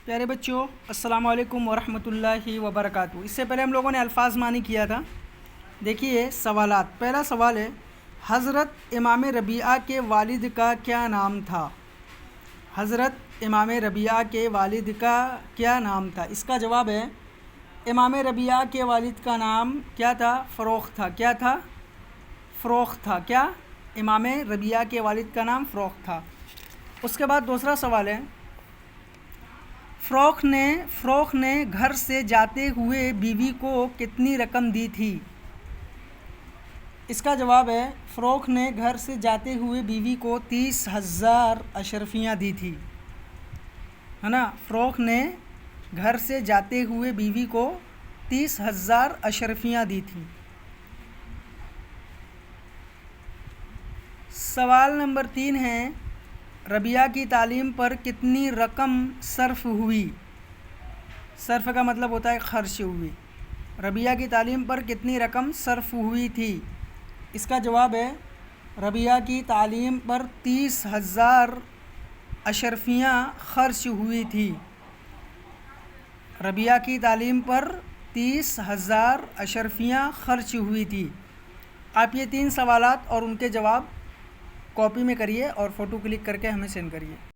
پیارے بچوں، السلام علیکم ورحمۃ اللہ وبرکاتہ۔ اس سے پہلے ہم لوگوں نے الفاظ معنی کیا تھا۔ دیکھیے سوالات۔ پہلا سوال ہے، حضرت امام ربیعہ کے والد کا کیا نام تھا؟ حضرت امام ربیعہ کے والد کا کیا نام تھا؟ اس کا جواب ہے، امام ربیعہ کے والد کا نام کیا تھا؟ فروخ تھا۔ کیا تھا؟ فروخ تھا۔ کیا؟ امام ربیعہ کے والد کا نام فروخ تھا۔ اس کے بعد دوسرا سوال ہے، فروخ نے گھر سے جاتے ہوئے بیوی کو کتنی رقم دی تھی؟ اس کا جواب ہے، فروخ نے گھر سے جاتے ہوئے بیوی کو 30,000 اشرفیاں دی تھی، ہے نا۔ فروخ نے گھر سے جاتے ہوئے بیوی کو 30,000 اشرفیاں دی تھی۔ سوال نمبر 3 ہے، ربیعہ کی تعلیم پر کتنی رقم صرف ہوئی؟ صرف کا مطلب ہوتا ہے خرچ ہوئی۔ ربیعہ کی تعلیم پر کتنی رقم صرف ہوئی تھی؟ اس کا جواب ہے، ربیعہ کی تعلیم پر 30,000 اشرفیاں خرچ ہوئی تھی۔ ربیعہ کی تعلیم پر 30,000 اشرفیاں خرچ ہوئی تھی۔ آپ یہ 3 سوالات اور ان کے جواب کاپی میں کریے اور فوٹو کلک کر کے ہمیں سینڈ کریے۔